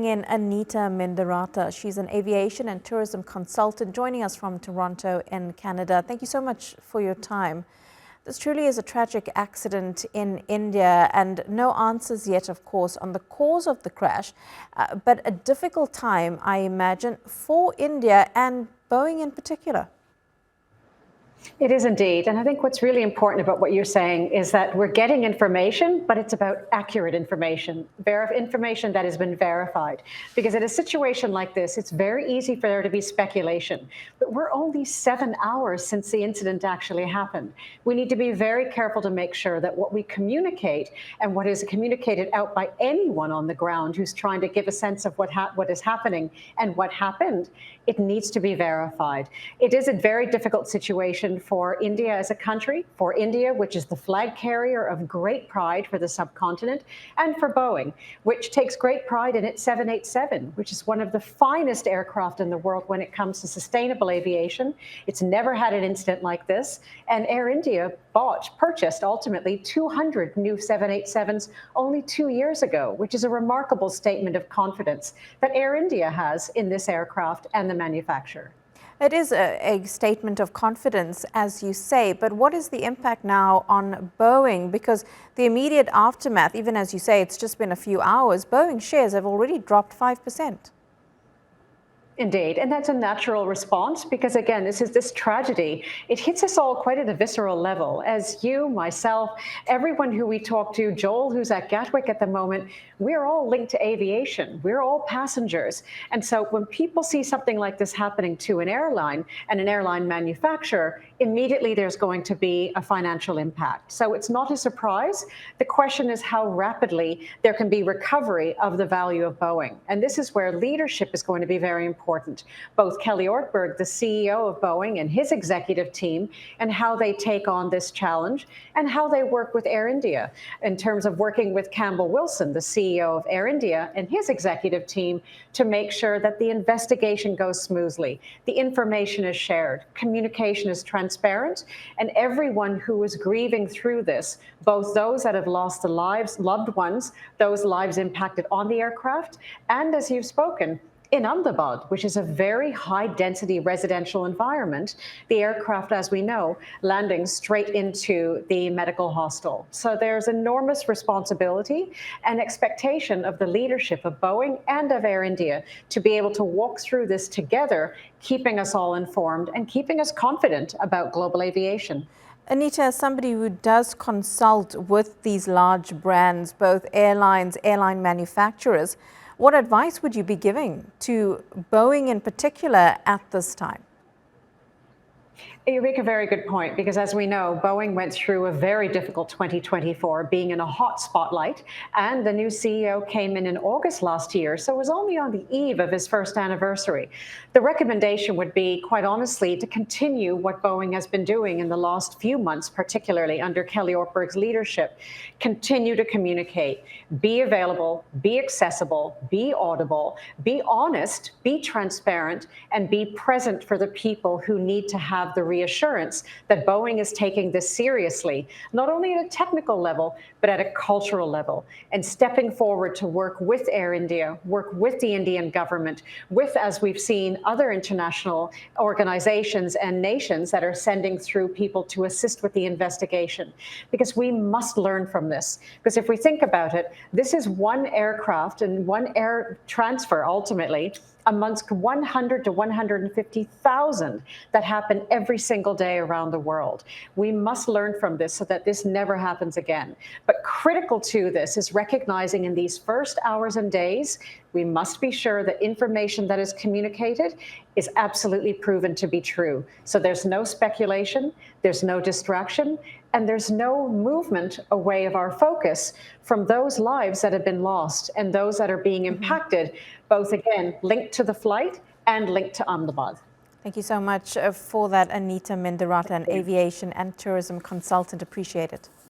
bring in Anita Mendiratta. She's an aviation and tourism consultant joining us from Toronto in Canada. Thank you so much for your time. This truly is a tragic accident in India, and no answers yet, of course, on the cause of the crash, but a difficult time, I imagine, for India and Boeing in particular. It is indeed. And I think what's really important about what you're saying is that we're getting information, but it's about accurate information, information that has been verified. Because in a situation like this, it's very easy for there to be speculation. But we're only 7 hours since the incident actually happened. We need to be very careful to make sure that what we communicate and what is communicated out by anyone on the ground who's trying to give a sense of what is happening and what happened, it needs to be verified. It is a very difficult situation for India as a country, for India, which is the flag carrier of great pride for the subcontinent, and for Boeing, which takes great pride in its 787, which is one of the finest aircraft in the world when it comes to sustainable aviation. It's never had an incident like this, and Air India purchased ultimately 200 new 787s only 2 years ago, which is a remarkable statement of confidence that Air India has in this aircraft and the manufacturer. It is a statement of confidence, as you say, but what is the impact now on Boeing? Because the immediate aftermath, even as you say, it's just been a few hours, Boeing shares have already dropped 5%. Indeed, and that's a natural response because, again, this tragedy, it hits us all quite at a visceral level. As you, myself, everyone who we talk to, Joel, who's at Gatwick at the moment, we're all linked to aviation. We're all passengers. And so when people see something like this happening to an airline and an airline manufacturer, immediately there's going to be a financial impact. So it's not a surprise. The question is how rapidly there can be recovery of the value of Boeing. And this is where leadership is going to be very important. Both Kelly Ortberg, the CEO of Boeing, and his executive team, and how they take on this challenge and how they work with Air India in terms of working with Campbell Wilson, the CEO of Air India, and his executive team to make sure that the investigation goes smoothly, the information is shared, communication is transparent, and everyone who is grieving through this, both those that have lost the loved ones, those lives impacted on the aircraft, and as you've spoken, in Ahmedabad, which is a very high-density residential environment, the aircraft, as we know, landing straight into the medical hostel. So there's enormous responsibility and expectation of the leadership of Boeing and of Air India to be able to walk through this together, keeping us all informed and keeping us confident about global aviation. Anita, as somebody who does consult with these large brands, both airlines, airline manufacturers, what advice would you be giving to Boeing in particular at this time? You make a very good point, because as we know, Boeing went through a very difficult 2024, being in a hot spotlight, and the new CEO came in August last year, so it was only on the eve of his first anniversary. The recommendation would be, quite honestly, to continue what Boeing has been doing in the last few months, particularly under Kelly Ortberg's leadership. Continue to communicate, be available, be accessible, be audible, be honest, be transparent, and be present for the people who need to have the reassurance that Boeing is taking this seriously, not only at a technical level, but at a cultural level, and stepping forward to work with Air India, work with the Indian government, with, as we've seen, other international organizations and nations that are sending through people to assist with the investigation. Because we must learn from this. Because if we think about it, this is one aircraft and one air transfer, ultimately, amongst 100 to 150,000 that happen every single day around the world. We must learn from this so that this never happens again. But critical to this is recognizing in these first hours and days, we must be sure that information that is communicated is absolutely proven to be true. So there's no speculation, there's no distraction, and there's no movement away of our focus from those lives that have been lost and those that are being impacted, both, again, linked to the flight and linked to Ahmedabad. Thank you so much for that, Anita Mendiratta, an aviation and tourism consultant. Appreciate it.